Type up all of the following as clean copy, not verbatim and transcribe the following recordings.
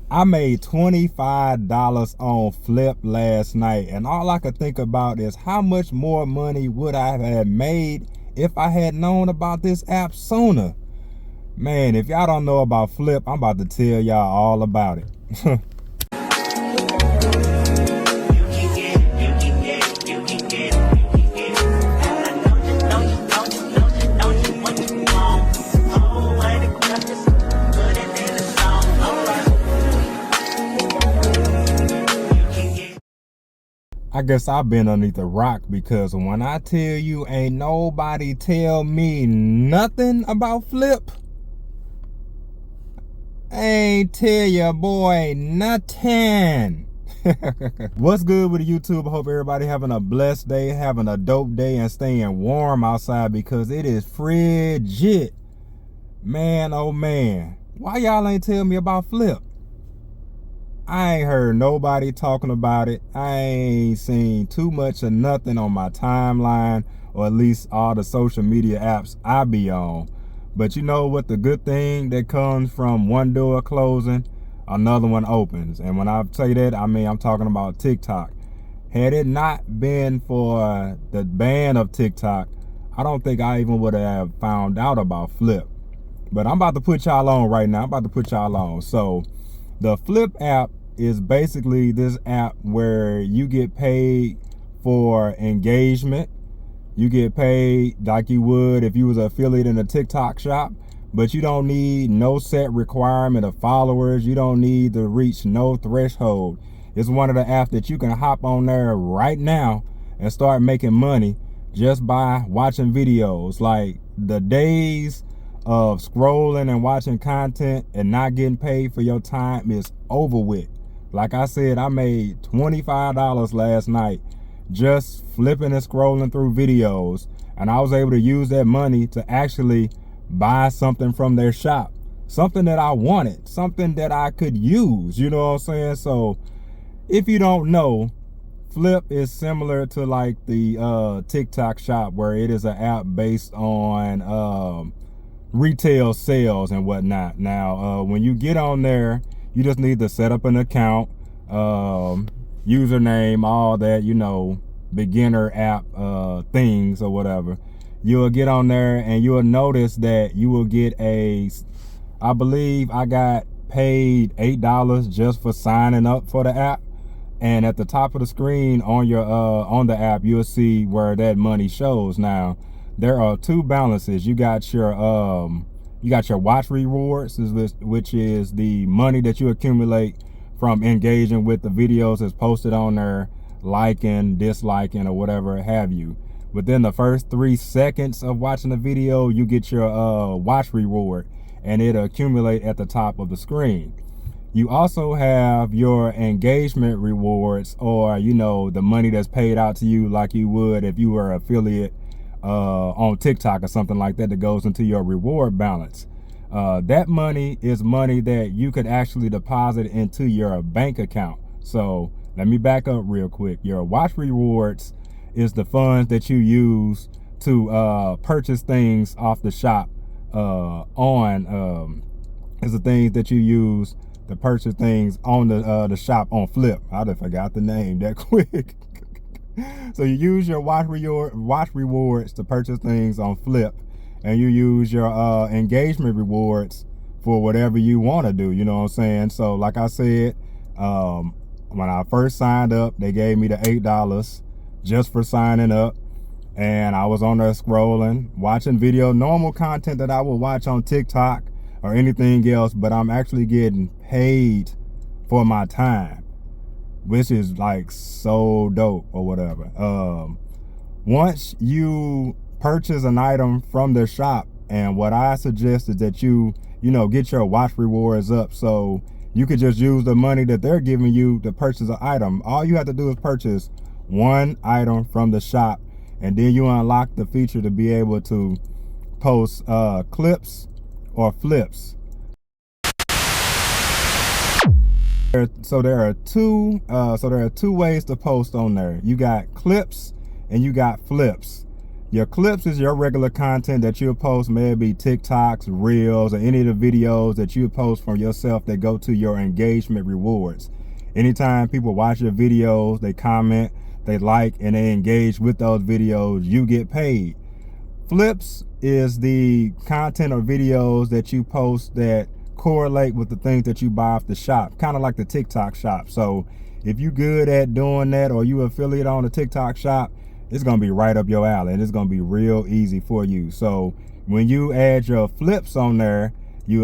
I made $25 on Flip last night, and all I could think about is how much more money would I have made if I had known about this app sooner. Man, if y'all don't know about Flip, I'm about to tell y'all all about it. I guess I've been underneath a rock, because when I tell you ain't nobody tell me nothing about Flip, I ain't tell your boy nothing. What's good with YouTube? I hope everybody having a blessed day, having a dope day, and staying warm outside, because it is frigid. Man, oh man, why y'all ain't tell me about Flip? I ain't heard nobody talking about it. I ain't seen too much of nothing on my timeline, or at least all the social media apps I be on. But you know what, the good thing that comes from one door closing, another one opens. And when I say that, I mean I'm talking about TikTok. Had it not been for the ban of TikTok, I don't think I even would have found out about Flip. But I'm about to put y'all on right now. I'm about to put y'all on. So the Flip app is basically this app where you get paid for engagement. You get paid like you would if you was an affiliate in a TikTok shop, but you don't need no set requirement of followers. You don't need to reach no threshold. It's one of the apps that you can hop on there right now and start making money just by watching videos. Like, the days of scrolling and watching content and not getting paid for your time is over with. Like I said, I made $25 last night just flipping and scrolling through videos, and I was able to use that money to actually buy something from their shop, something that I wanted, something that I could use, you know what I'm saying? So if you don't know, Flip is similar to like the TikTok shop, where it is an app based on retail sales and whatnot. Now when you get on there, you just need to set up an account, username, all that, you know, beginner app things or whatever. You'll get on there and you'll notice that you will get I believe I got paid $8 just for signing up for the app. And at the top of the screen on your on the app, you'll see where that money shows. Now, there are two balances. You got your watch rewards, which is the money that you accumulate from engaging with the videos that's posted on there, liking, disliking, or whatever have you. Within the first 3 seconds of watching the video, you get your watch reward, and it'll accumulate at the top of the screen. You also have your engagement rewards, or, you know, the money that's paid out to you like you would if you were an affiliate on TikTok or something like that goes into your reward balance. That money is money that you could actually deposit into your bank account. So let me back up real quick. Your watch rewards is the funds that you use to purchase things off the shop is the things that you use to purchase things on the shop on Flip. I just forgot the name that quick. So you use your watch rewards to purchase things on Flip, and you use your engagement rewards for whatever you want to do, you know what I'm saying? So like I said, when I first signed up, they gave me the $8 just for signing up, and I was on there scrolling, watching normal content that I would watch on TikTok or anything else, but I'm actually getting paid for my time, which is like so dope or whatever. Once you purchase an item from their shop, and what I suggest is that you get your watch rewards up, so you could just use the money that they're giving you to purchase an item. All you have to do is purchase one item from the shop, and then you unlock the feature to be able to post clips or flips. So there are two ways to post on there. You got clips and you got flips. Your clips is your regular content that you'll post, maybe TikToks, Reels, or any of the videos that you post from yourself that go to your engagement rewards. Anytime people watch your videos, they comment, they like, and they engage with those videos, you get paid. Flips is the content or videos that you post that correlate with the things that you buy off the shop, kind of like the TikTok shop. So if you're good at doing that, or you affiliate on the TikTok shop, it's gonna be right up your alley, and it's gonna be real easy for you. So when you add your flips on there, you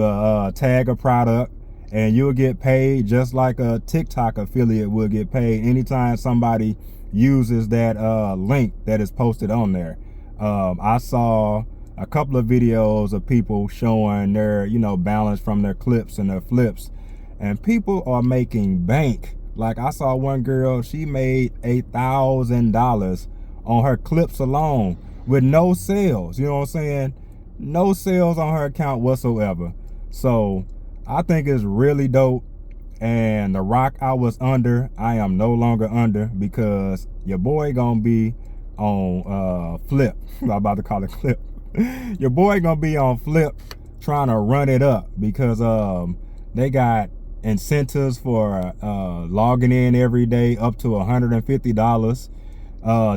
tag a product, and you'll get paid just like a TikTok affiliate will get paid anytime somebody uses that link that is posted on there. I saw a couple of videos of people showing their, balance from their clips and their flips, and people are making bank. Like, I saw one girl, she made $1,000 on her clips alone with no sales. You know what I'm saying? No sales on her account whatsoever. So I think it's really dope. And the rock I was under, I am no longer under, because your boy gonna be on Flip. I'm about to call it Clip. Your boy gonna be on Flip trying to run it up, because they got incentives for logging in every day up to $150.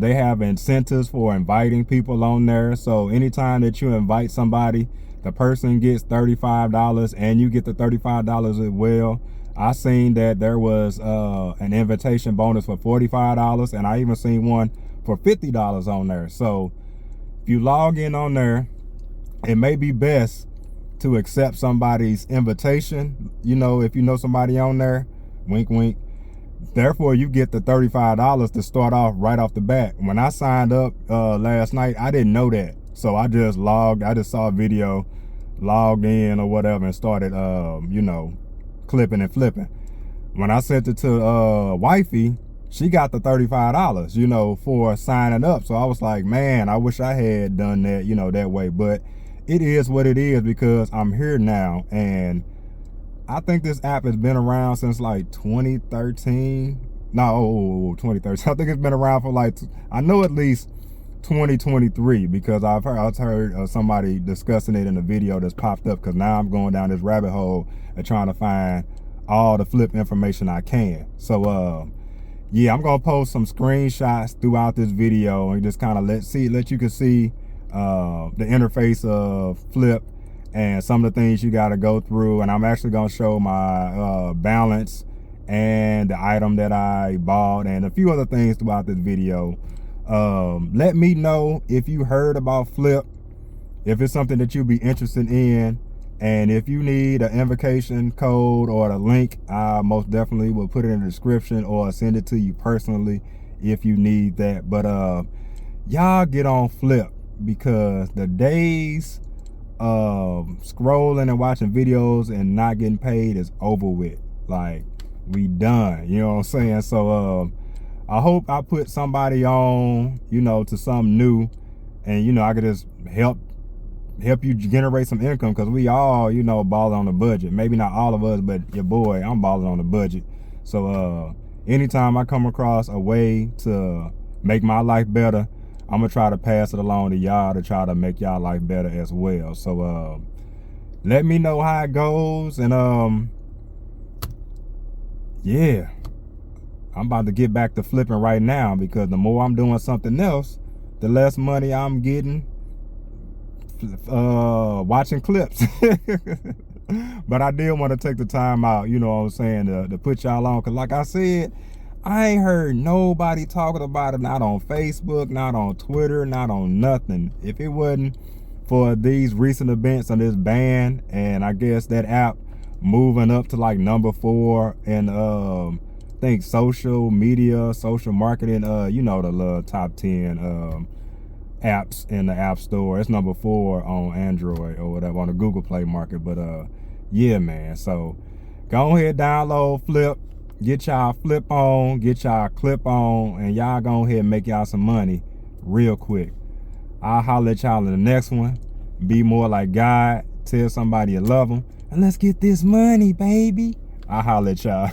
They have incentives for inviting people on there. So anytime that you invite somebody, the person gets $35 and you get the $35 as well. I seen that there was an invitation bonus for $45, and I even seen one for $50 on there. So if you log in on there, it may be best to accept somebody's invitation. If you know somebody on there, wink, wink. Therefore, you get the $35 to start off right off the bat. When I signed up last night, I didn't know that. So I just saw a video, logged in or whatever, and started, clipping and flipping. When I sent it to wifey, she got the $35, for signing up. So I was like, man, I wish I had done that, that way. But it is what it is, because I'm here now. And I think this app has been around since like 2013. No, 2013. I think it's been around for I know at least 2023, because I've heard somebody discussing it in a video that's popped up, because now I'm going down this rabbit hole and trying to find all the flip information I can. So yeah, I'm gonna post some screenshots throughout this video and just kind of let you can see the interface of Flip and some of the things you got to go through. And I'm actually gonna show my balance and the item that I bought and a few other things throughout this video. Let me know if you heard about Flip, if it's something that you'd be interested in, and if you need an invocation code or a link, I most definitely will put it in the description or send it to you personally if you need that. But y'all get on Flip, because the days of scrolling and watching videos and not getting paid is over with. Like, we done, you know what I'm saying? So I hope I put somebody on, to something new, and I could just help you generate some income, because we all, balling on a budget. Maybe not all of us, but your boy, I'm balling on a budget. So anytime I come across a way to make my life better, I'm gonna try to pass it along to y'all to try to make y'all life better as well. So let me know how it goes. And yeah, I'm about to get back to flipping right now, because the more I'm doing something else, the less money I'm getting watching clips. But I did want to take the time out, you know what I'm saying, to put y'all on, because like I said, I ain't heard nobody talking about it, not on Facebook, not on Twitter, not on nothing. If it wasn't for these recent events on this ban, and I guess that app moving up to like number 4 in I think social media, social marketing, the top 10 apps in the App Store. It's number 4 on Android or whatever, on the Google Play market. But yeah, man, so go ahead, download Flip, get y'all flip on, get y'all clip on, and y'all go ahead and make y'all some money real quick. I'll holler at y'all in the next one. Be more like God, tell somebody you love them, and let's get this money, baby. I'll holler at y'all.